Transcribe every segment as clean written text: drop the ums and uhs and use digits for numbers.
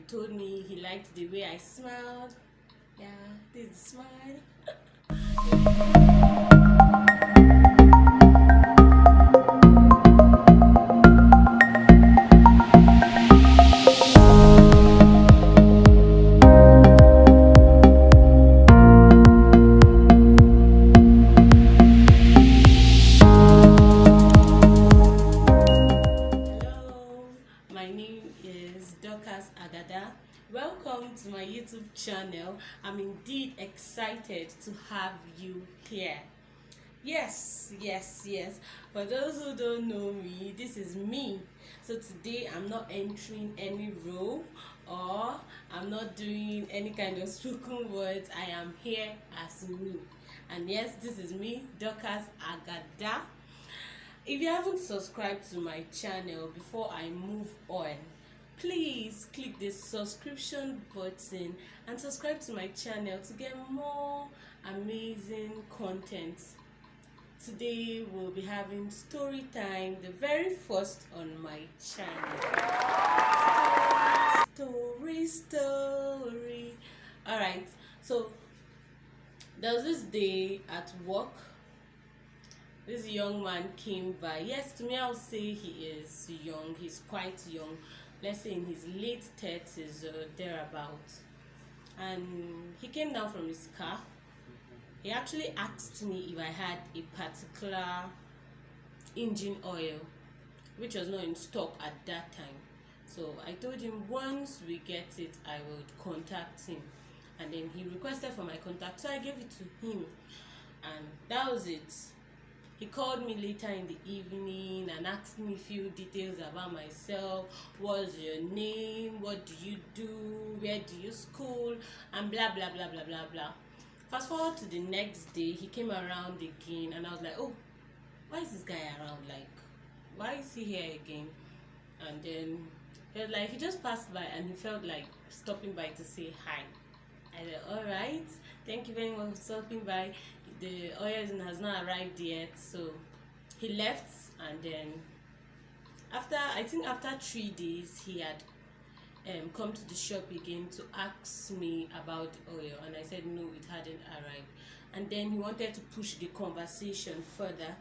told me he liked the way I smiled. Yeah, this is the smile. Hello, my name is Dorcas Agada. Welcome to my YouTube channel. I'm indeed excited to have you here. Yes. For those who don't know me, this is me. So today I'm not entering any role or I'm not doing any kind of spoken words. I am here as me. And yes, this is me, Dorcas Agada. If you haven't subscribed to my channel before I move on, please click the subscription button and subscribe to my channel to get more amazing content. Today we'll be having story time, the very first on my channel. Story. Alright, so there was this day at work. This young man came by. Yes, to me I would say he is young. He's quite young. Let's say in his late 30s or thereabout. And he came down from his car. He actually asked me if I had a particular engine oil which was not in stock at that time. So I told him once we get it, I would contact him. And then he requested for my contact, so I gave it to him. And that was it. He called me later in the evening and asked me a few details about myself. What's your name? What do you do? Where do you school? And blah blah blah blah blah blah. Fast forward to the next day, he came around again and I was like, oh, why is this guy around? Like, why is he here again? And then he was like, he just passed by and he felt like stopping by to say hi. I said, alright, thank you very much for stopping by. The oil has not arrived yet, so he left. And then after 3 days he had come to the shop again to ask me about the oil, and I said no, it hadn't arrived. And then he wanted to push the conversation further.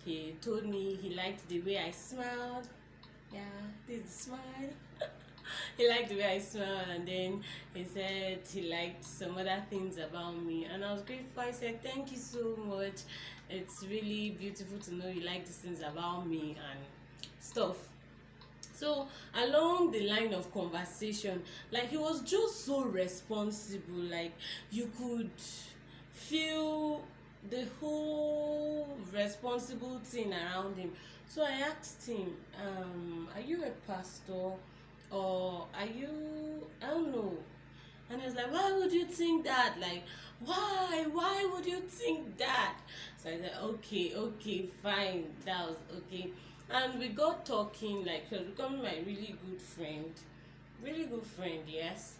He told me he liked the way I smiled. Yeah, this is the smile. He liked the way I smiled, and then he said he liked some other things about me, and I was grateful. I said thank you so much. It's really beautiful to know you like these things about me and stuff. So along the line of conversation, like, he was just so responsible. Like, you could feel the whole responsible thing around him. So I asked him, are you a pastor? Or are you, I don't know. And he was like, why would you think that? Like, why would you think that? So I said, okay, fine, that was okay. And we got talking. Like, he was becoming my really good friend, yes.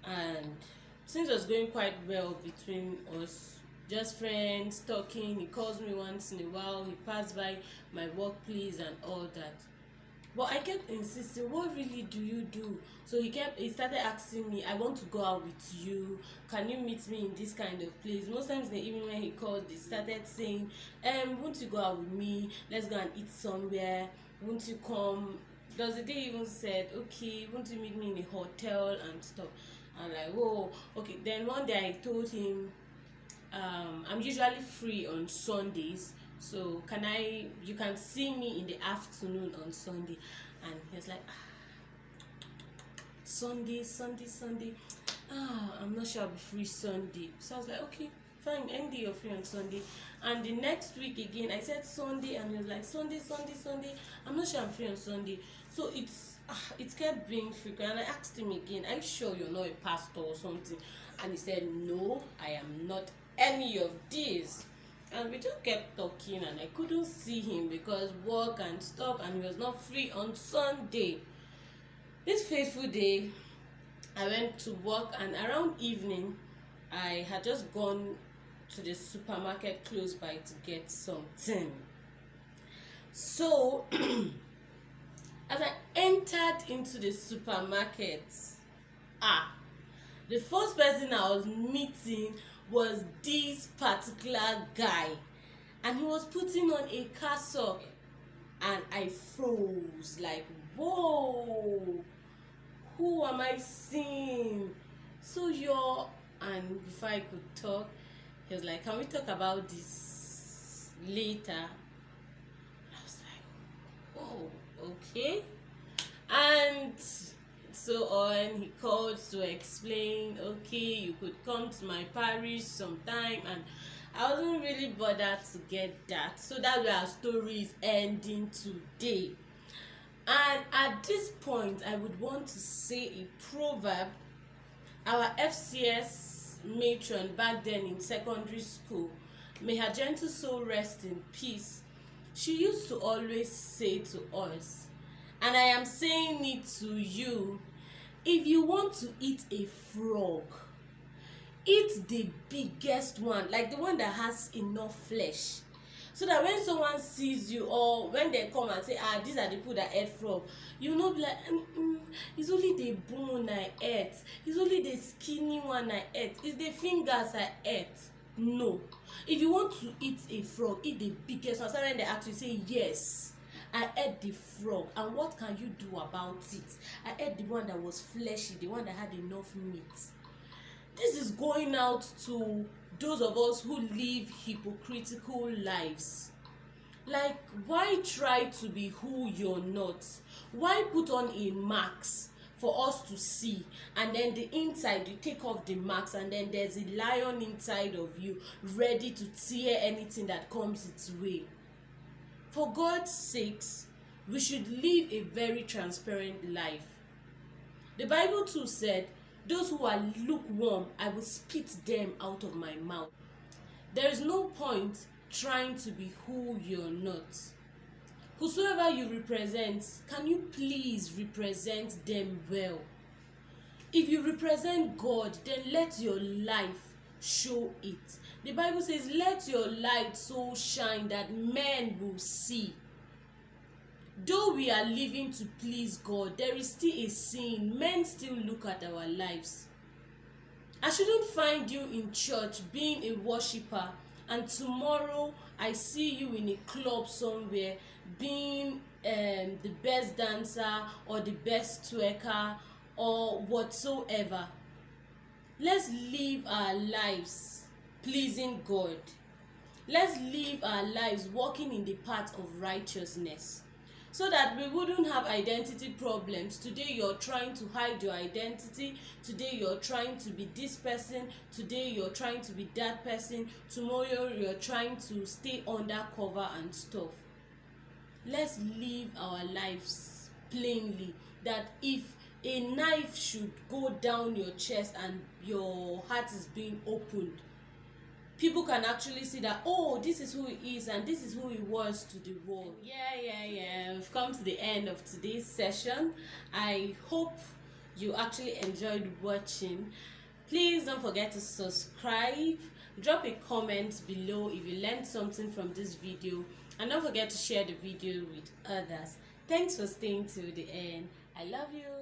And since it was going quite well between us, just friends talking, he calls me once in a while, he passed by my workplace and all that. But I kept insisting, what really do you do? So he started asking me, I want to go out with you. Can you meet me in this kind of place? Most times in the evening when he called, he started saying, won't you go out with me? Let's go and eat somewhere. Won't you come? There was a day he even said, okay, won't you meet me in a hotel and stuff? I'm like, whoa, okay. Then one day I told him, I'm usually free on Sundays. So you can see me in the afternoon on Sunday. And he was like, Sunday. I'm not sure I'll be free Sunday. So I was like, okay, fine, any day you're free on Sunday. And the next week again, I said Sunday, and he was like, Sunday. I'm not sure I'm free on Sunday. So it kept being frequent. And I asked him again, are you sure you're not a pastor or something? And he said, no, I am not any of these. And we just kept talking, and I couldn't see him because work and stuff, and he was not free on Sunday. This fateful day, I went to work, and around evening I had just gone to the supermarket close by to get something. So as I entered into the supermarket, The first person I was meeting was this particular guy, and he was putting on a cassock, and I froze like, whoa, who am I seeing? So and before I could talk, he was like, can we talk about this later? I was like, oh, okay. And so on, he called to explain, okay, you could come to my parish sometime, and I wasn't really bothered to get that. So that's where our story is ending today. And at this point, I would want to say a proverb. Our FCS matron back then in secondary school, may her gentle soul rest in peace, she used to always say to us, and I am saying it to you, if you want to eat a frog, eat the biggest one, like the one that has enough flesh, so that when someone sees you, or when they come and say, these are the people that ate frog, you know, be like, it's only the bone I ate, it's only the skinny one I ate, it's the fingers I ate. No, if you want to eat a frog, eat the biggest one. So when they actually say, yes, I ate the frog, and what can you do about it? I ate the one that was fleshy, the one that had enough meat. This is going out to those of us who live hypocritical lives. Like, why try to be who you're not? Why put on a mask for us to see, and then the inside you take off the mask, and then there's a lion inside of you ready to tear anything that comes its way? For God's sakes, we should live a very transparent life. The Bible too said, those who are lukewarm, I will spit them out of my mouth. There is no point trying to be who you're not. Whosoever you represent, can you please represent them well? If you represent God, then let your life show it. The Bible says, let your light so shine that men will see. Though we are living to please God, there is still a sin. Men still look at our lives. I shouldn't find you in church being a worshiper, and tomorrow I see you in a club somewhere being the best dancer or the best twerker or whatsoever. Let's live our lives pleasing God. Let's live our lives walking in the path of righteousness, so that we wouldn't have identity problems. Today you're trying to hide your identity, today you're trying to be this person, today you're trying to be that person, tomorrow you're trying to stay undercover and stuff. Let's live our lives plainly, that if a knife should go down your chest and your heart is being opened, people can actually see that, oh, this is who he is and this is who he was to the world. Yeah. We've come to the end of today's session. I hope you actually enjoyed watching. Please don't forget to subscribe. Drop a comment below if you learned something from this video. And don't forget to share the video with others. Thanks for staying till the end. I love you.